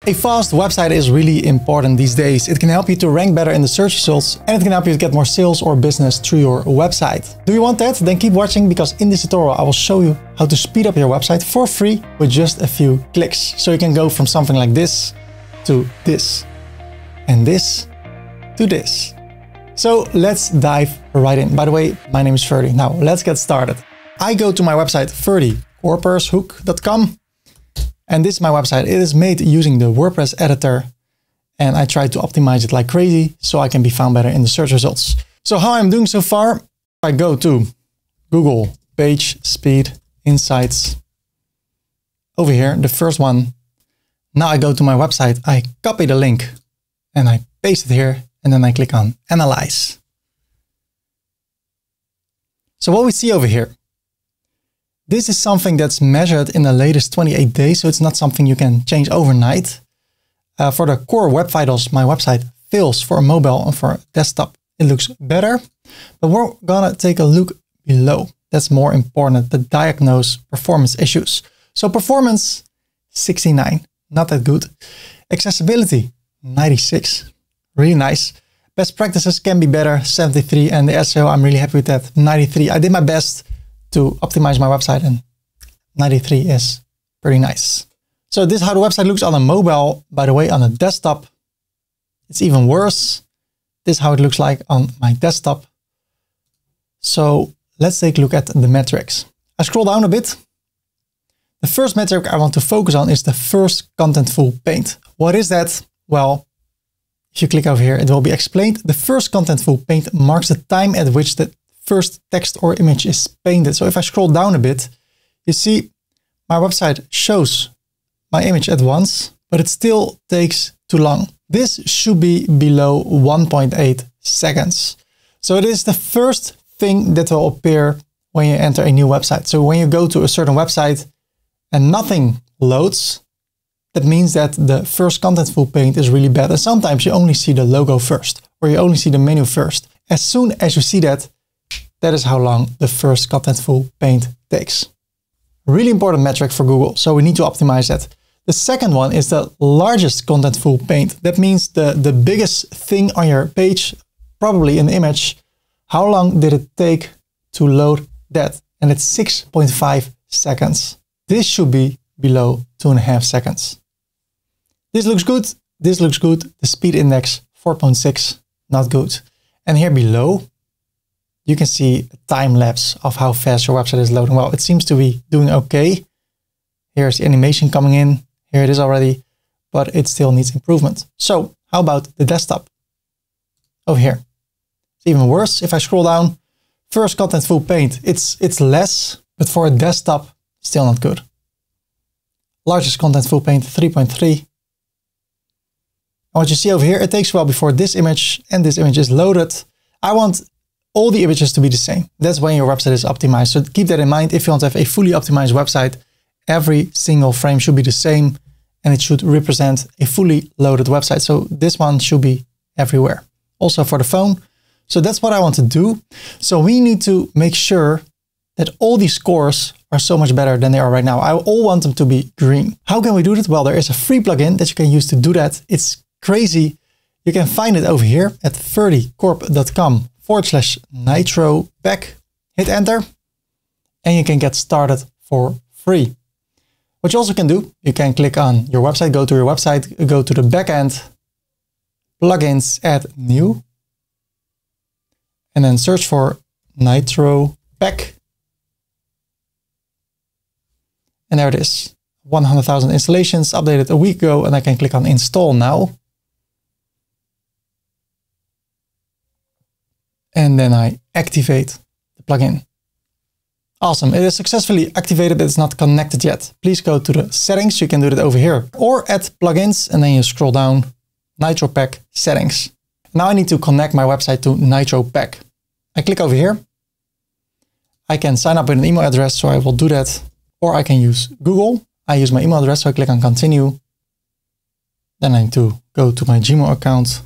A fast website is really important these days. It can help you to rank better in the search results and it can help you to get more sales or business through your website. Do you want that? Then keep watching because in this tutorial I will show you how to speed up your website for free with just a few clicks. So you can go from something like this to this and this to this. So let's dive right in. By the way, my name is Ferdy. Now let's get started. I go to my website ferdykorpershoek.com. And this is my website. It is made using the WordPress editor and I try to optimize it like crazy so I can be found better in the search results. So how I'm doing so far, I go to Google Page Speed Insights. Over here, the first one. Now I go to my website, I copy the link and I paste it here and then I click on Analyze. So what we see over here, this is something that's measured in the latest 28 days, so it's not something you can change overnight. For the core web vitals, my website fails for a mobile and for a desktop. It looks better, but we're gonna take a look below. That's more important, to diagnose performance issues. So performance, 69, not that good. Accessibility, 96, really nice. Best practices can be better, 73, and the SEO, I'm really happy with that, 93. I did my best to optimize my website and 93 is pretty nice. So this is how the website looks on a mobile. By the way, on a desktop, it's even worse. This is how it looks like on my desktop. So let's take a look at the metrics. I scroll down a bit. The first metric I want to focus on is the first contentful paint. What is that? Well, if you click over here, it will be explained. The first contentful paint marks the time at which the first text or image is painted. So if I scroll down a bit, you see my website shows my image at once, but it still takes too long. This should be below 1.8 seconds. So it is the first thing that will appear when you enter a new website. So when you go to a certain website and nothing loads, that means that the first contentful paint is really bad. And sometimes you only see the logo first, or you only see the menu first. As soon as you see that, that is how long the first contentful paint takes. Really important metric for Google, so we need to optimize that. The second one is the largest contentful paint. That means the biggest thing on your page, probably an image. How long did it take to load that? And it's 6.5 seconds. This should be below 2.5 seconds. This looks good. This looks good. The speed index, 4.6, not good. And here below, you can see a time lapse of how fast your website is loading. Well, it seems to be doing okay. Here's the animation coming in. Here it is already, but it still needs improvement. So how about the desktop? Over here. It's even worse. If I scroll down, first contentful paint, it's less, but for a desktop, still not good. Largest contentful paint, 3.3. And what you see over here, it takes a while before this image and this image is loaded. I want all the images to be the same. That's when your website is optimized. So keep that in mind. If you want to have a fully optimized website, every single frame should be the same and it should represent a fully loaded website. So this one should be everywhere. Also for the phone. So that's what I want to do. So we need to make sure that all these scores are so much better than they are right now. I all want them to be green. How can we do that? Well, there is a free plugin that you can use to do that. It's crazy. You can find it over here at ferdykorp.com/NitroPack. Hit enter and you can get started for free. What you also can do, you can click on your website, go to your website, go to the backend, plugins, add new, and then search for NitroPack. And there it is. 100,000 installations updated a week ago, and I can click on install now. And then I activate the plugin. Awesome. It is successfully activated. It's not connected yet. Please go to the settings. You can do that over here or at plugins and then you scroll down NitroPack settings. Now I need to connect my website to NitroPack. I click over here. I can sign up with an email address, so I will do that. Or I can use Google. I use my email address, so I click on continue. Then I need to go to my Gmail account.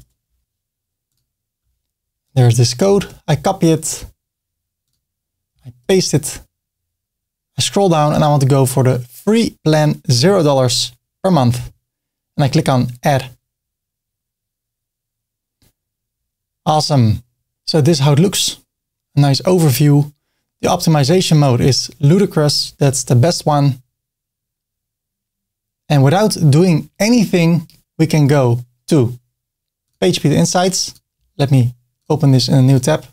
There's this code. I copy it. I paste it. I scroll down and I want to go for the free plan, $0 per month. and I click on add. Awesome. So this is how it looks. A nice overview. The optimization mode is ludicrous. That's the best one. And without doing anything, we can go to PageSpeed Insights. Let me open this in a new tab.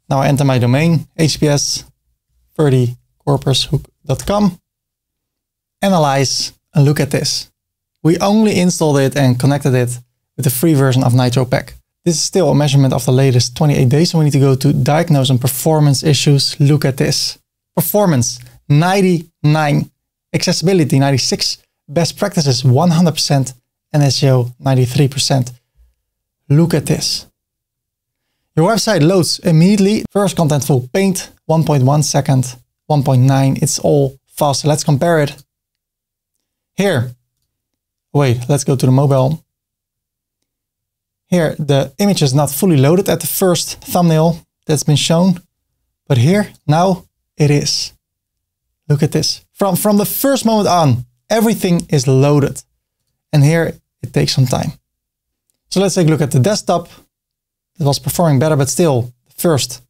Now I enter my domain, https 30corpushook.com. Analyze and look at this. We only installed it and connected it with the free version of NitroPack. This is still a measurement of the latest 28 days. So we need to go to diagnose and performance issues. Look at this. Performance 99, accessibility 96, best practices 100%, and SEO 93%. Look at this. Your website loads immediately. First contentful paint, 1.1 second, 1.9. It's all fast. Let's compare it. Here, wait, let's go to the mobile. Here, the image is not fully loaded at the first thumbnail that's been shown. But here, now it is. Look at this. From the first moment on, everything is loaded. And here, it takes some time. So let's take a look at the desktop. It was performing better, but still, the first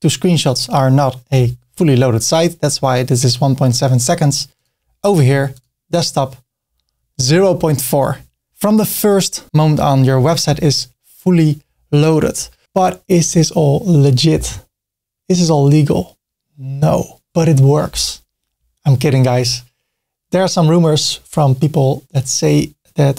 two screenshots are not a fully loaded site. That's why this is 1.7 seconds. Over here, desktop, 0.4. From the first moment on, your website is fully loaded. But is this all legit? Is this all legal? No, but it works. I'm kidding, guys. There are some rumors from people that say that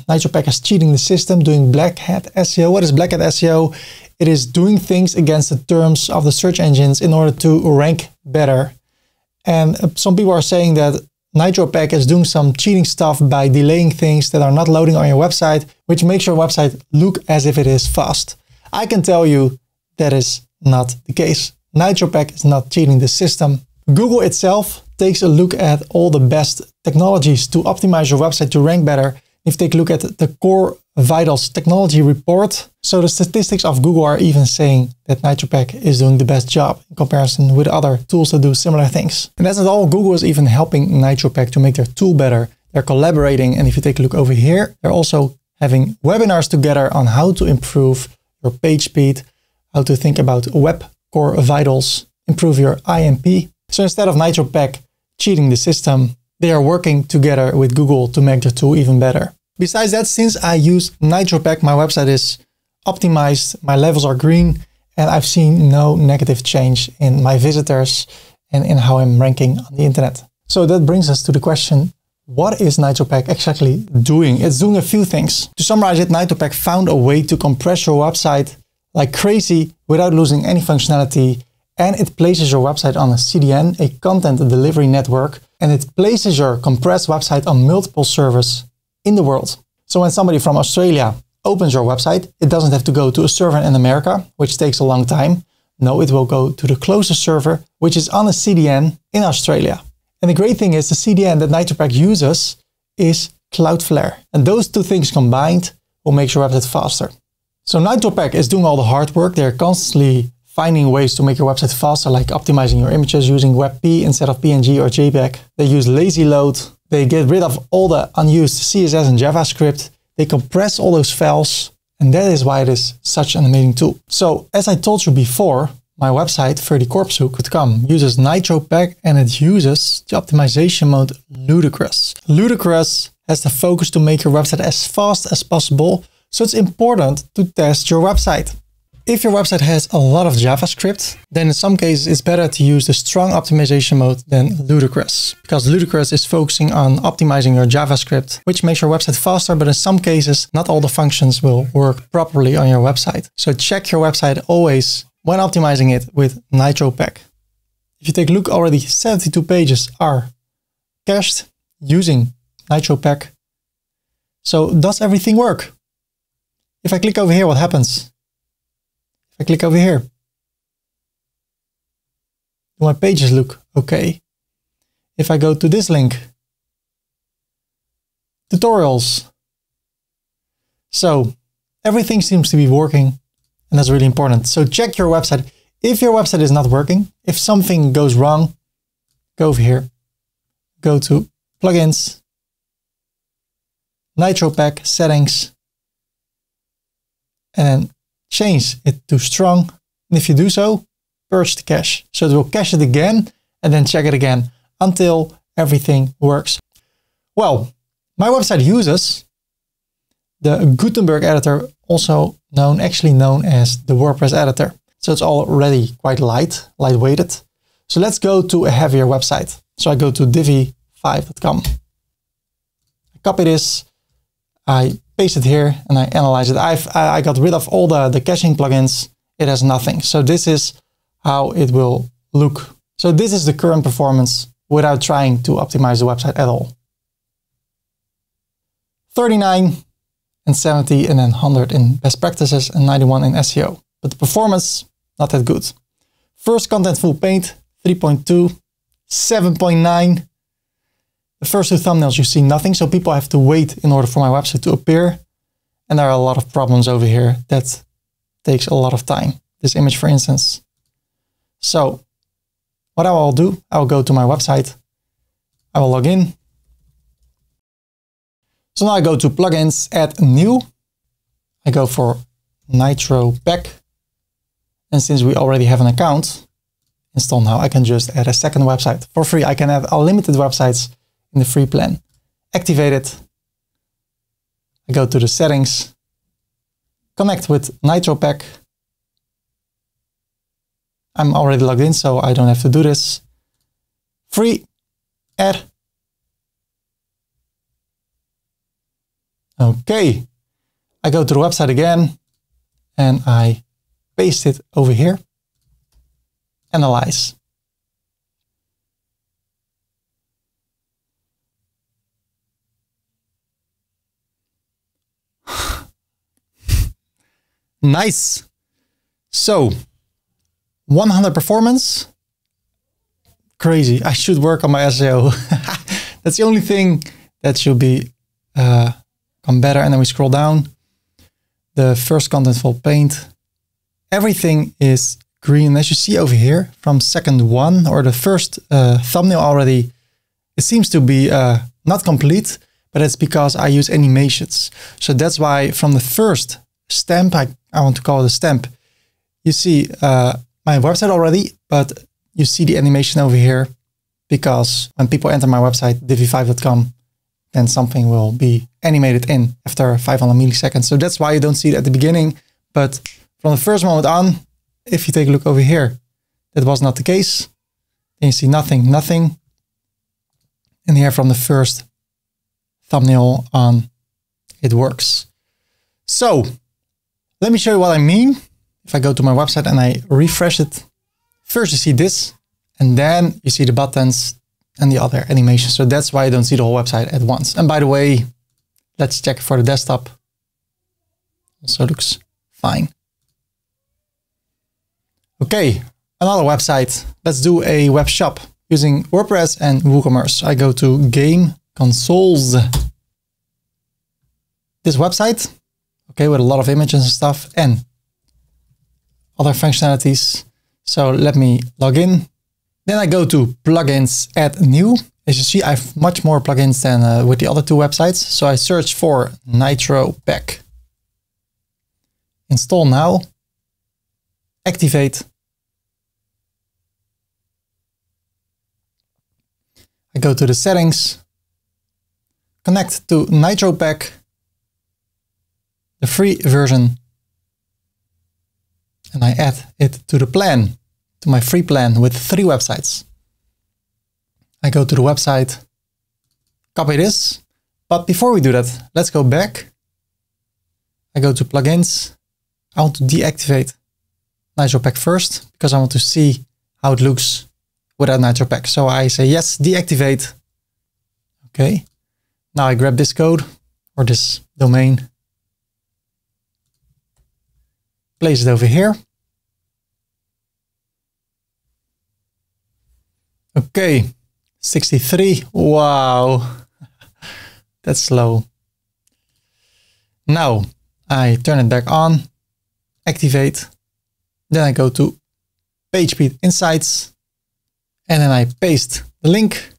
NitroPack is cheating the system, doing black hat SEO. What is black hat SEO? It is doing things against the terms of the search engines in order to rank better. And some people are saying that NitroPack is doing some cheating stuff by delaying things that are not loading on your website, which makes your website look as if it is fast. I can tell you that is not the case. NitroPack is not cheating the system. Google itself takes a look at all the best technologies to optimize your website to rank better. If you take a look at the Core Vitals technology report, so the statistics of Google are even saying that NitroPack is doing the best job in comparison with other tools that do similar things. And that's not all. Google is even helping NitroPack to make their tool better. They're collaborating, and if you take a look over here, they're also having webinars together on how to improve your page speed, how to think about web core vitals, improve your IMP. So instead of NitroPack cheating the system, they are working together with Google to make their tool even better. Besides that, since I use NitroPack, my website is optimized, my levels are green, and I've seen no negative change in my visitors and in how I'm ranking on the internet. So that brings us to the question, what is NitroPack exactly doing? It's doing a few things. To summarize it, NitroPack found a way to compress your website like crazy without losing any functionality, and it places your website on a CDN, a content delivery network, and it places your compressed website on multiple servers in the world. So when somebody from Australia opens your website, it doesn't have to go to a server in America, which takes a long time. No, it will go to the closest server, which is on a CDN in Australia. And the great thing is the CDN that NitroPack uses is Cloudflare. And those two things combined will make your website faster. So NitroPack is doing all the hard work. They're constantly finding ways to make your website faster, like optimizing your images using WebP instead of PNG or JPEG. They use lazy load. They get rid of all the unused CSS and JavaScript. They compress all those files. And that is why it is such an amazing tool. So as I told you before, my website 30corpushook.com uses NitroPack, and it uses the optimization mode Ludicrous. Ludicrous has the focus to make your website as fast as possible. So it's important to test your website. If your website has a lot of JavaScript, then in some cases it's better to use the strong optimization mode than Ludicrous, because Ludicrous is focusing on optimizing your JavaScript, which makes your website faster, but in some cases not all the functions will work properly on your website. So check your website always when optimizing it with NitroPack. If you take a look, already 72 pages are cached using NitroPack. So does everything work? If I click over here, what happens? If I click over here, do my pages look okay? If I go to this link, tutorials. So everything seems to be working, and that's really important. So check your website. If your website is not working, if something goes wrong, go over here, go to plugins, NitroPack settings, and then change it to strong. And if you do so, purge the cache. So it will cache it again and then check it again until everything works. Well, my website uses the Gutenberg editor, also actually known as the WordPress editor. So it's already quite lightweighted. So let's go to a heavier website. So I go to divi5.com. I copy this, I paste it here, and I analyze it. I got rid of all the caching plugins. It has nothing. So this is how it will look. So this is the current performance without trying to optimize the website at all. 39 and 70 and then 100 in best practices and 91 in SEO. But the performance, not that good. First contentful paint, 3.2, 7.9. The first two thumbnails you see nothing, so people have to wait in order for my website to appear. And there are a lot of problems over here that takes a lot of time. This image, for instance. So what I will do, I will go to my website. I will log in. So now I go to plugins, add new. I go for NitroPack. And since we already have an account, install now, I can just add a second website for free. I can add unlimited websites in the free plan. Activate it. I go to the settings, connect with NitroPack. I'm already logged in, so I don't have to do this. Free, add. Okay, I go to the website again and I paste it over here. Analyze. Nice. So 100 performance. Crazy. I should work on my SEO. That's the only thing that should be come better. And then we scroll down. The first contentful paint. Everything is green. As you see over here from second one or the first thumbnail already, it seems to be not complete, but it's because I use animations. So that's why from the first stamp, I want to call it a stamp, you see my website already, but you see the animation over here because when people enter my website, divi5.com, then something will be animated in after 500 milliseconds. So that's why you don't see it at the beginning. But from the first moment on, if you take a look over here, that was not the case. Then you see nothing. And here from the first thumbnail on, it works. So let me show you what I mean. If I go to my website and I refresh it, first you see this, and then you see the buttons and the other animation. So that's why I don't see the whole website at once. And by the way, let's check for the desktop. Also looks fine. Okay, another website. Let's do a web shop using WordPress and WooCommerce. I go to Game Consoles. This website, okay, with a lot of images and stuff and other functionalities. So let me log in. Then I go to plugins, add new. As you see, I have much more plugins than with the other two websites. So I search for NitroPack. Install now. Activate. I go to the settings. Connect to NitroPack, the free version. And I add it to the plan, to my free plan with 3 websites. I go to the website, copy this. But before we do that, let's go back. I go to plugins. I want to deactivate NitroPack first because I want to see how it looks without NitroPack. So I say yes, deactivate. Okay. Now I grab this code or this domain. Place it over here. Okay, 63. Wow, that's slow. Now I turn it back on, activate. Then I go to PageSpeed Insights and then I paste the link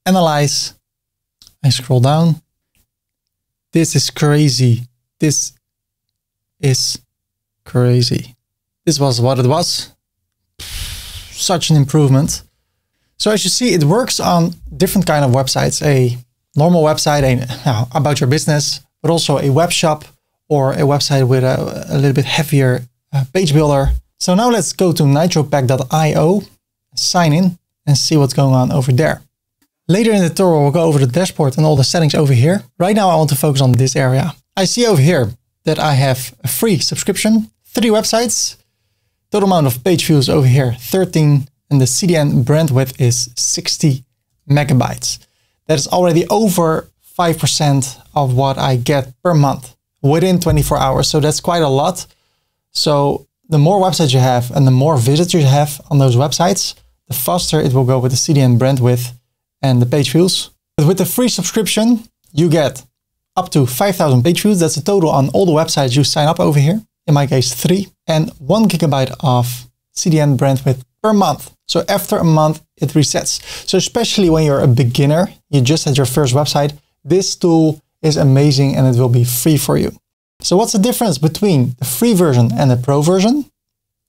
analyze. I scroll down. This is crazy. This is crazy. This was what it was. Such an improvement. So as you see, it works on different kind of websites. A normal website about your business, but also a web shop or a website with a little bit heavier page builder. So now let's go to nitropack.io, sign in and see what's going on over there. Later in the tutorial, we'll go over the dashboard and all the settings over here. Right now, I want to focus on this area. I see over here that I have a free subscription, 3 websites, total amount of page views over here, 13, and the CDN bandwidth is 60 megabytes. That is already over 5% of what I get per month within 24 hours. So that's quite a lot. So the more websites you have and the more visitors you have on those websites, the faster it will go with the CDN bandwidth and the page views. But with the free subscription, you get up to 5,000 page views. That's the total on all the websites you sign up over here. In my case, 3, and 1 gigabyte of CDN bandwidth per month. So after a month, it resets. So especially when you're a beginner, you just had your first website, this tool is amazing and it will be free for you. So what's the difference between the free version and the pro version?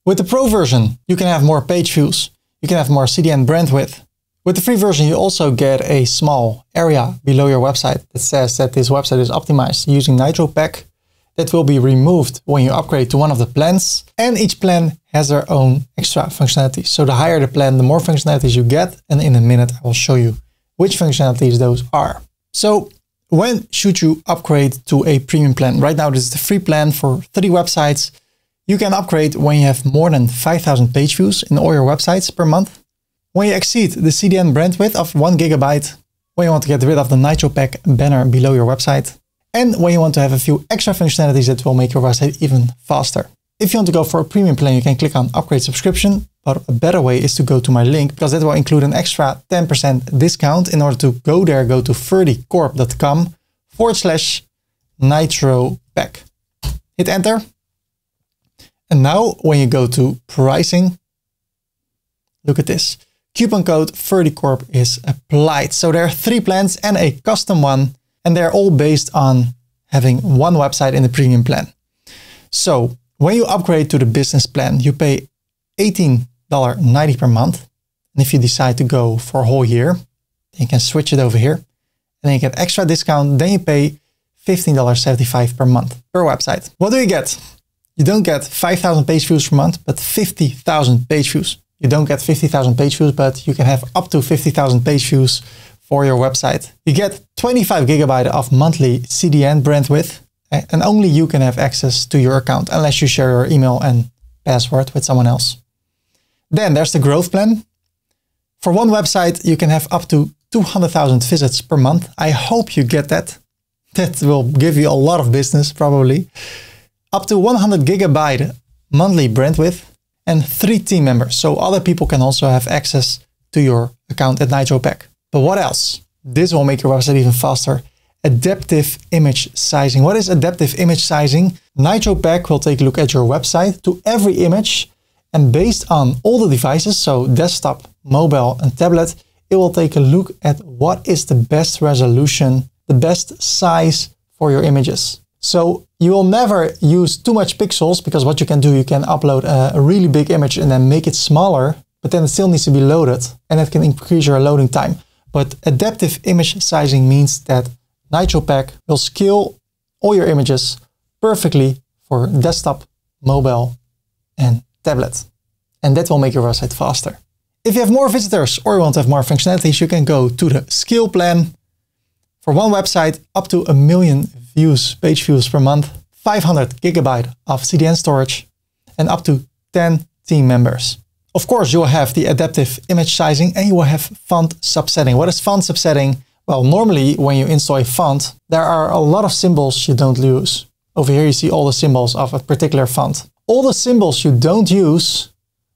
With the pro version, you can have more page views. You can have more CDN bandwidth. With the free version, you also get a small area below your website that says that this website is optimized using NitroPack. That will be removed when you upgrade to one of the plans. And each plan has their own extra functionalities. So the higher the plan, the more functionalities you get. And in a minute, I will show you which functionalities those are. So when should you upgrade to a premium plan? Right now, this is the free plan for 3 websites. You can upgrade when you have more than 5,000 page views in all your websites per month. When you exceed the CDN bandwidth of 1 gigabyte, when you want to get rid of the NitroPack banner below your website, and when you want to have a few extra functionalities that will make your website even faster. If you want to go for a premium plan, you can click on upgrade subscription, but a better way is to go to my link because that will include an extra 10% discount. In order to go there, go to ferdycorp.com/NitroPack. Hit enter. And now when you go to pricing, look at this. Coupon code ferdycorp is applied. So there are 3 plans and a custom one. And they're all based on having 1 website in the premium plan. So when you upgrade to the business plan, you pay $18.90 per month. And if you decide to go for a whole year, then you can switch it over here. And then you get extra discount. Then you pay $15.75 per month per website. What do you get? You don't get 5,000 page views per month, but 50,000 page views. You don't get 50,000 page views, but you can have up to 50,000 page views for your website. You get 25 gigabyte of monthly CDN bandwidth, and only you can have access to your account unless you share your email and password with someone else. Then there's the growth plan. For 1 website, you can have up to 200,000 visits per month. I hope you get that. That will give you a lot of business, probably. Up to 100 gigabyte monthly bandwidth and 3 team members. So other people can also have access to your account at NitroPack. But what else? This will make your website even faster. Adaptive image sizing. What is adaptive image sizing? NitroPack will take a look at your website to every image, and based on all the devices, so desktop, mobile and tablet, it will take a look at what is the best resolution, the best size for your images. So you will never use too much pixels, because what you can do, you can upload a really big image and then make it smaller, but then it still needs to be loaded, and that can increase your loading time. But adaptive image sizing means that NitroPack will scale all your images perfectly for desktop, mobile, and tablet. And that will make your website faster. If you have more visitors or you want to have more functionalities, you can go to the scale plan. For 1 website, up to 1 million views, page views per month, 500 gigabyte of CDN storage, and up to 10 team members. Of course, you will have the adaptive image sizing and you will have font subsetting. What is font subsetting? Well, normally when you install a font, there are a lot of symbols you don't use. Over here you see all the symbols of a particular font. All the symbols you don't use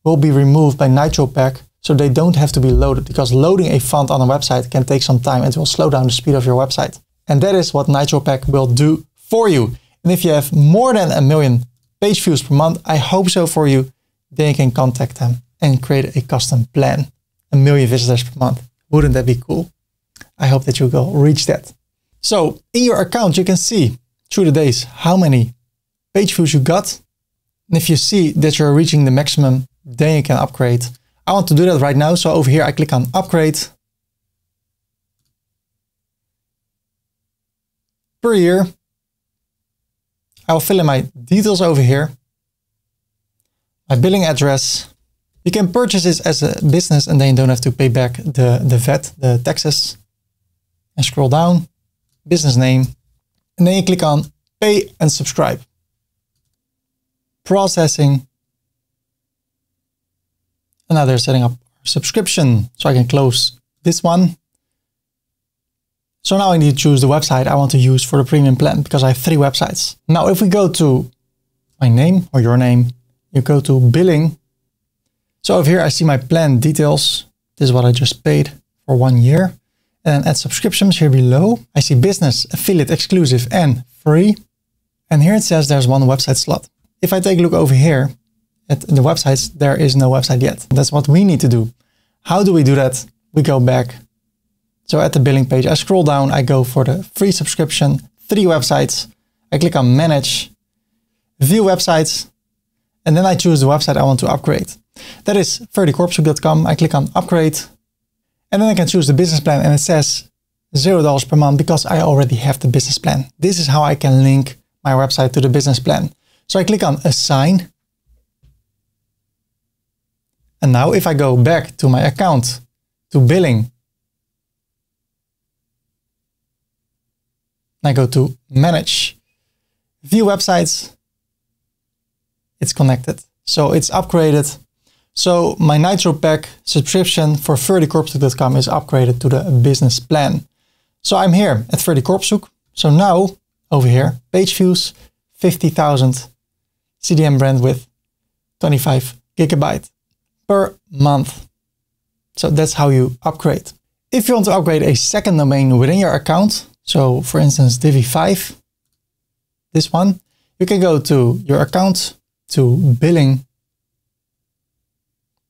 will be removed by NitroPack, so they don't have to be loaded, because loading a font on a website can take some time and it will slow down the speed of your website. And that is what NitroPack will do for you. And if you have more than 1 million page views per month, I hope so for you, then you can contact them and create a custom plan. 1 million visitors per month. Wouldn't that be cool? I hope that you will reach that. So in your account, you can see through the days how many page views you got. And if you see that you're reaching the maximum, then you can upgrade. I want to do that right now. So over here, I click on upgrade. Per year, I will fill in my details over here. My billing address. You can purchase this as a business and then you don't have to pay back the VAT, the taxes. And scroll down, business name. And then you click on pay and subscribe. Processing. And now they're setting up subscription. So I can close this one. So now I need to choose the website I want to use for the premium plan because I have 3 websites. Now, if we go to my name or your name, you go to billing. So over here, I see my plan details. This is what I just paid for 1 year. And at subscriptions here below, I see business, affiliate, exclusive, and free. And here it says there's 1 website slot. If I take a look over here at the websites, there is no website yet. That's what we need to do. How do we do that? We go back. So at the billing page, I scroll down, I go for the free subscription, 3 websites. I click on manage, view websites, and then I choose the website I want to upgrade. That is 30corpshoek.com. I click on upgrade, and then I can choose the business plan, and it says $0 per month because I already have the business plan. This is how I can link my website to the business plan. So I click on assign. And now if I go back to my account, to billing, I go to manage, view websites, it's connected. So it's upgraded. So my NitroPack subscription for 30corpshoek.com is upgraded to the business plan. So I'm here at 30corpshoek. So now over here, page views, 50,000, CDN bandwidth, 25 GB per month. So that's how you upgrade. If you want to upgrade a second domain within your account, so for instance, Divi5, this one, you can go to your account, to billing.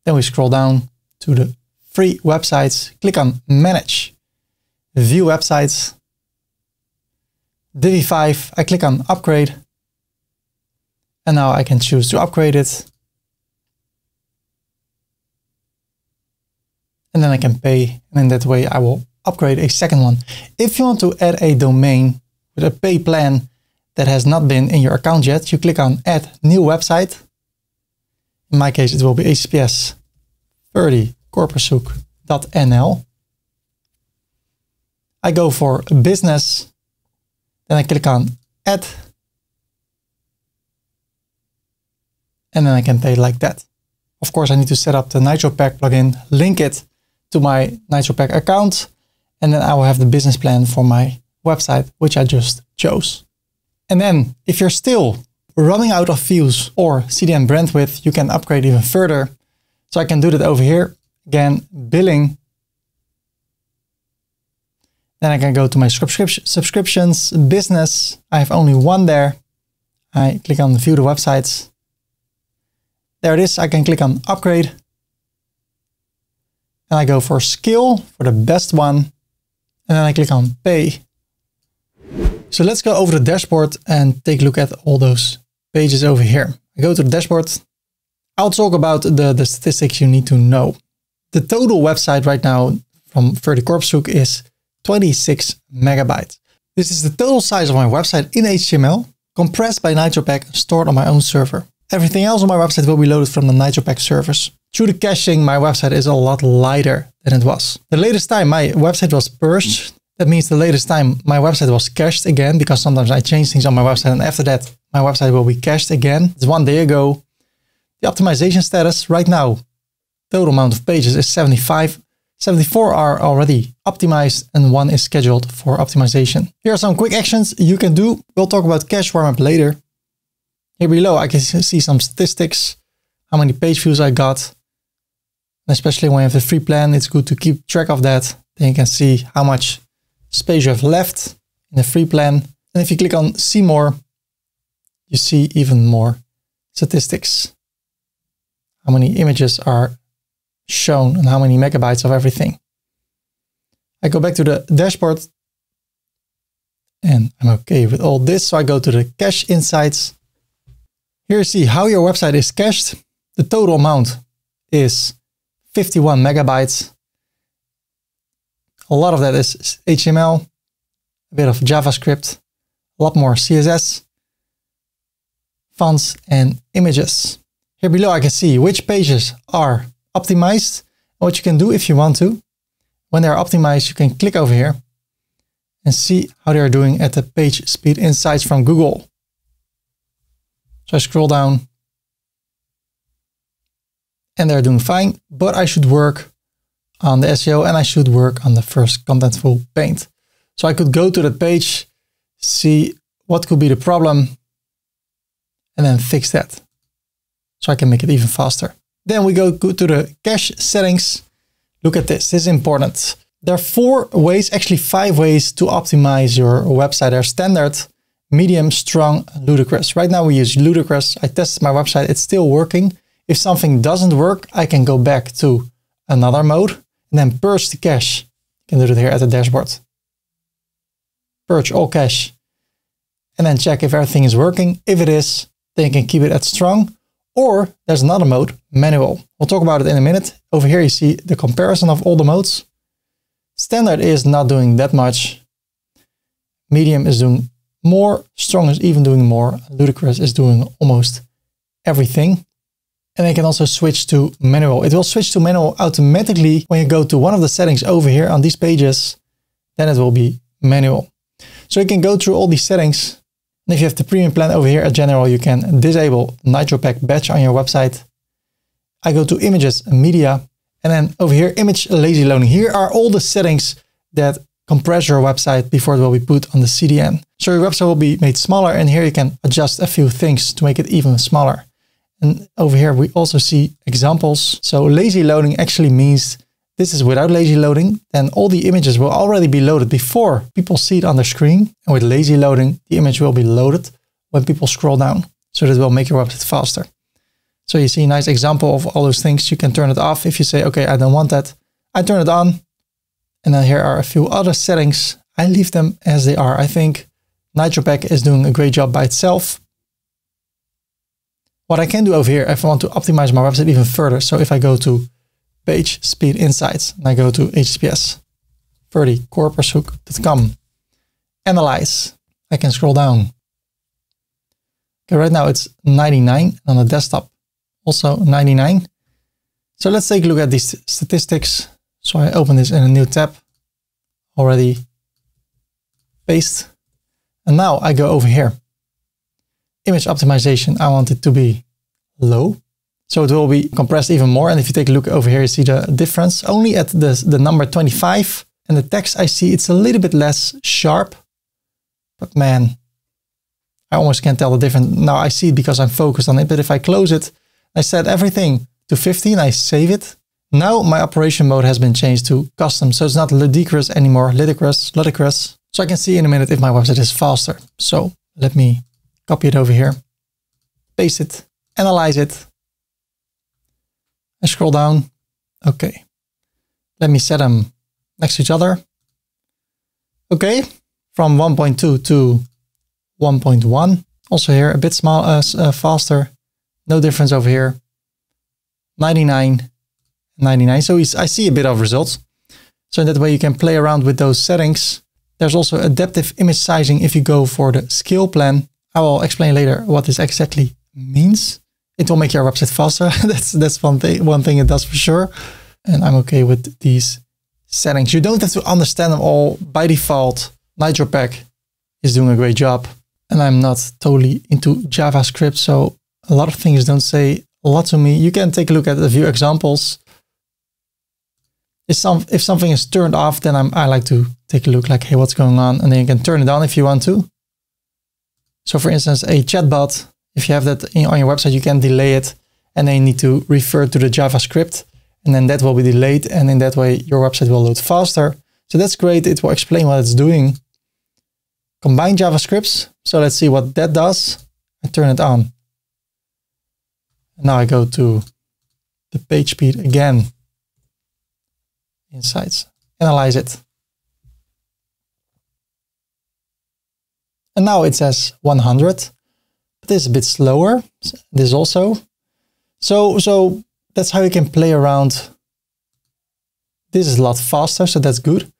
Then we scroll down to the free websites, click on manage, view websites, Divi5, I click on upgrade. And now I can choose to upgrade it. And then I can pay, and in that way I will upgrade a second one. If you want to add a domain with a pay plan that has not been in your account yet, you click on add new website. In my case, it will be https 30corpshoek.nl. I go for business, then I click on add, and then I can pay like that. Of course, I need to set up the NitroPack plugin, link it to my NitroPack account, and then I will have the business plan for my website, which I just chose. And then if you're still running out of views or CDN bandwidth, you can upgrade even further. So I can do that over here. Again, billing. Then I can go to my subscriptions, business. I have only one there. I click on view the websites. There it is. I can click on upgrade. And I go for skill for the best one. And then I click on pay. So let's go over the dashboard and take a look at all those pages over here. I go to the dashboard. I'll talk about the statistics you need to know. The total website right now from 30corpshoek is 26 megabytes. This is the total size of my website in HTML, compressed by NitroPack and stored on my own server. Everything else on my website will be loaded from the NitroPack servers. Through the caching, my website is a lot lighter than it was. The latest time my website was purged, that means the latest time my website was cached again, because sometimes I change things on my website and after that my website will be cached again. It's 1 day ago. The optimization status right now, total amount of pages is 75. 74 are already optimized and 1 is scheduled for optimization. Here are some quick actions you can do. We'll talk about cache warm-up later. Here below I can see some statistics, how many page views I got. Especially when you have the free plan, it's good to keep track of that. Then you can see how much space you have left in the free plan. And if you click on see more, you see even more statistics. How many images are shown and how many megabytes of everything. I go back to the dashboard and I'm okay with all this. So I go to the cache insights. Here you see how your website is cached. The total amount is 51 megabytes. A lot of that is HTML, a bit of JavaScript, a lot more CSS, fonts and images. Here below I can see which pages are optimized. What you can do if you want to, when they're optimized, you can click over here and see how they are doing at the page speed insights from Google. So I scroll down and they're doing fine, but I should work on the SEO and I should work on the first contentful paint. So I could go to that page, see what could be the problem, and then fix that. So I can make it even faster. Then we go to the cache settings. Look at this, this is important. There are 4 ways, actually 5 ways to optimize your website. There's standard, medium, strong, ludicrous. Right now we use ludicrous. I tested my website, it's still working. If something doesn't work, I can go back to another mode and then purge the cache. You can do it here at the dashboard. Purge all cache and then check if everything is working. If it is, then you can keep it at strong. Or there's another mode, manual. We'll talk about it in a minute. Over here you see the comparison of all the modes. Standard is not doing that much. Medium is doing more. Strong is even doing more. Ludicrous is doing almost everything. And you can also switch to manual. It will switch to manual automatically when you go to one of the settings over here on these pages. Then it will be manual. So you can go through all these settings. And if you have the premium plan over here at general, you can disable NitroPack badge on your website. I go to images and media. And then over here, image lazy loading. Here are all the settings that compress your website before it will be put on the CDN. So your website will be made smaller. And here you can adjust a few things to make it even smaller. And over here, we also see examples. So lazy loading actually means this is without lazy loading. Then all the images will already be loaded before people see it on their screen. And with lazy loading, the image will be loaded when people scroll down. So that will make your website faster. So you see a nice example of all those things. You can turn it off if you say, okay, I don't want that. I turn it on. And then here are a few other settings. I leave them as they are. I think NitroPack is doing a great job by itself. What I can do over here, if I want to optimize my website even further. So if I go to page speed insights and I go to HTTPS 30corpushook.com, analyze, I can scroll down. Okay, right now it's 99 on the desktop, also 99. So let's take a look at these statistics. So I open this in a new tab, already paste. And now I go over here. Image optimization, I want it to be low. So it will be compressed even more. And if you take a look over here, you see the difference only at the number 25. And the text I see, it's a little bit less sharp. But man, I almost can't tell the difference. Now I see it because I'm focused on it. But if I close it, I set everything to 15, I save it. Now my operation mode has been changed to custom. So it's not ludicrous anymore, ludicrous. So I can see in a minute if my website is faster. So let me copy it over here, paste it, analyze it. I scroll down. Okay. Let me set them next to each other. Okay. From 1.2 to 1.1. Also here a bit faster. No difference over here. 99, 99. So I see a bit of results. So in that way you can play around with those settings. There's also adaptive image sizing if you go for the scale plan. I will explain later what this exactly means. It will make your website faster. that's one thing it does for sure. And I'm okay with these settings. You don't have to understand them all. By default, NitroPack is doing a great job. And I'm not totally into JavaScript, so a lot of things don't say a lot to me. You can take a look at a few examples. If something is turned off, then I like to take a look like, hey, what's going on? And then you can turn it on if you want to. So for instance, a chatbot, if you have that on your website, you can delay it and then you need to refer to the JavaScript and then that will be delayed. And in that way, your website will load faster. So that's great. It will explain what it's doing. Combine JavaScripts. So let's see what that does. I turn it on. And now I go to the page speed again. Insights, analyze it. And now it says 100, but this is a bit slower. This also. So that's how you can play around. This is a lot faster, so that's good.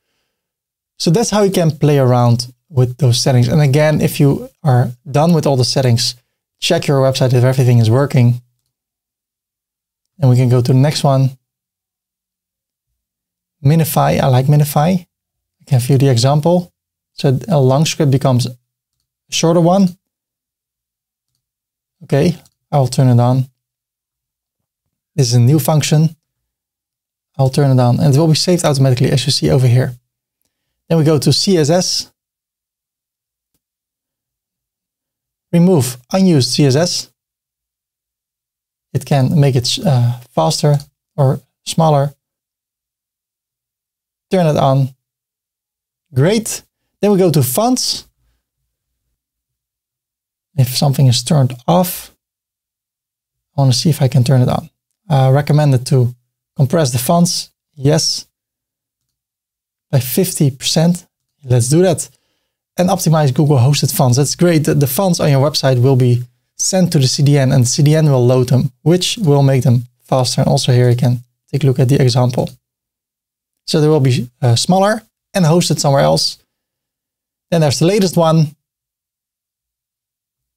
So that's how you can play around with those settings. And again, if you are done with all the settings, check your website if everything is working. And we can go to the next one. Minify, I like Minify. I can view the example. So a long script becomes a shorter one. Okay, I will turn it on. This is a new function. I'll turn it on and it will be saved automatically as you see over here. Then we go to CSS. Remove unused CSS. It can make it faster or smaller. Turn it on. Great. Then we go to fonts. If something is turned off, I want to see if I can turn it on. Recommended to compress the fonts. Yes. By 50%. Let's do that. And optimize Google hosted fonts. That's great. The fonts on your website will be sent to the CDN and the CDN will load them, which will make them faster. And also here you can take a look at the example. So they will be smaller and hosted somewhere else. Then there's the latest one.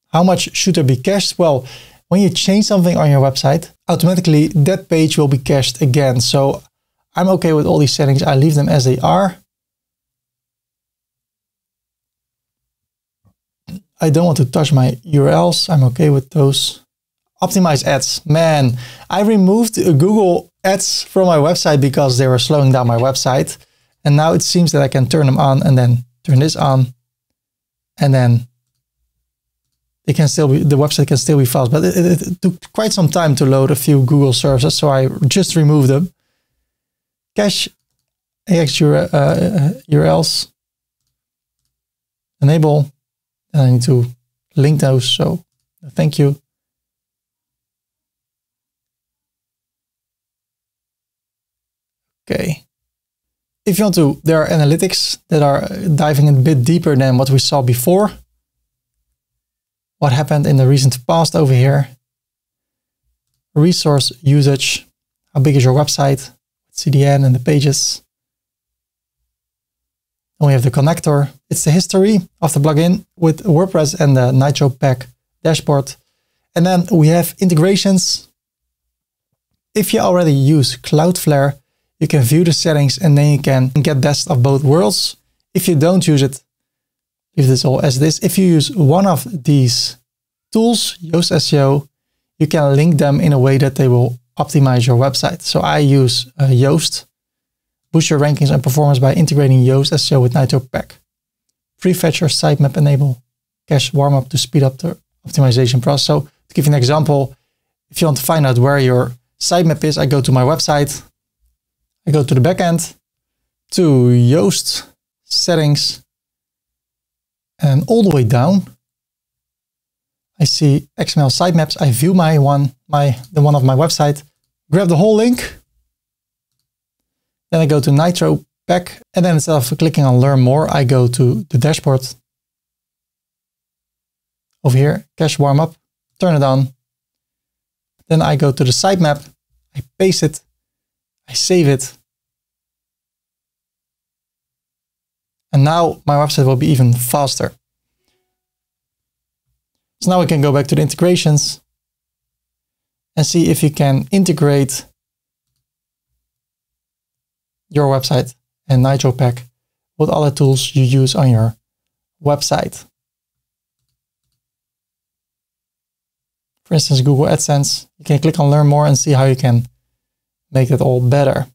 How much should there be cached? Well, when you change something on your website, automatically that page will be cached again. So I'm okay with all these settings. I leave them as they are. I don't want to touch my URLs. I'm okay with those. Optimize ads. Man, I removed Google ads from my website because they were slowing down my website. And now it seems that I can turn them on and then turn this on. And then they can still be, the website can still be fast, but it took quite some time to load a few Google services. So I just removed them. Cache AX URLs. Enable. And I need to link those. So thank you. Okay. If you want to, there are analytics that are diving a bit deeper than what we saw before. What happened in the recent past over here. Resource usage. How big is your website? CDN and the pages. Then we have the connector. It's the history of the plugin with WordPress and the NitroPack dashboard. And then we have integrations. If you already use Cloudflare, you can view the settings and then you can get best of both worlds. If you don't use it, leave this all as it is. If you use one of these tools, Yoast SEO, you can link them in a way that they will optimize your website. So I use Yoast. Boost your rankings and performance by integrating Yoast SEO with NitroPack. Prefetch your sitemap enable cache warmup to speed up the optimization process. So to give you an example, if you want to find out where your sitemap is, I go to my website. I go to the backend, to Yoast settings, and all the way down, I see XML sitemaps. I view the one of my website, grab the whole link. Then I go to NitroPack, and then instead of clicking on Learn More, I go to the dashboard. Over here, cache warmup, turn it on. Then I go to the sitemap, I paste it, I save it. And now my website will be even faster. So now we can go back to the integrations and see if you can integrate your website and NitroPack with other tools you use on your website. For instance, Google AdSense. You can click on Learn More and see how you can make it all better.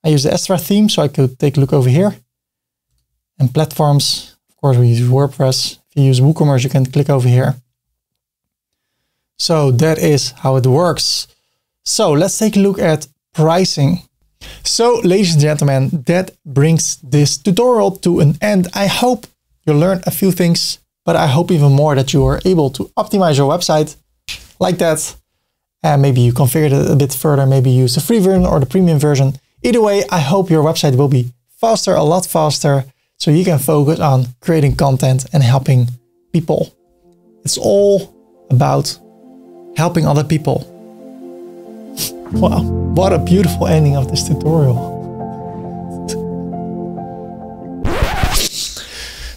I use the Astra theme, so I could take a look over here. And platforms, of course, we use WordPress. If you use WooCommerce, you can click over here. So that is how it works. So let's take a look at pricing. So ladies and gentlemen, that brings this tutorial to an end. I hope you learned a few things, but I hope even more that you are able to optimize your website like that. And maybe you configured it a bit further, maybe use the free version or the premium version. Either way, I hope your website will be faster, a lot faster, so you can focus on creating content and helping people. It's all about helping other people. Wow, what a beautiful ending of this tutorial.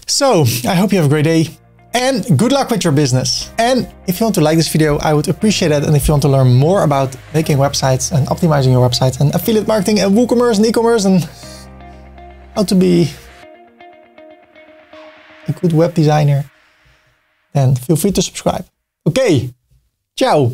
So, I hope you have a great day and good luck with your business. And if you want to like this video, I would appreciate it. And if you want to learn more about making websites and optimizing your website and affiliate marketing and WooCommerce and e-commerce and how to be a good web designer, then feel free to subscribe. Okay, ciao.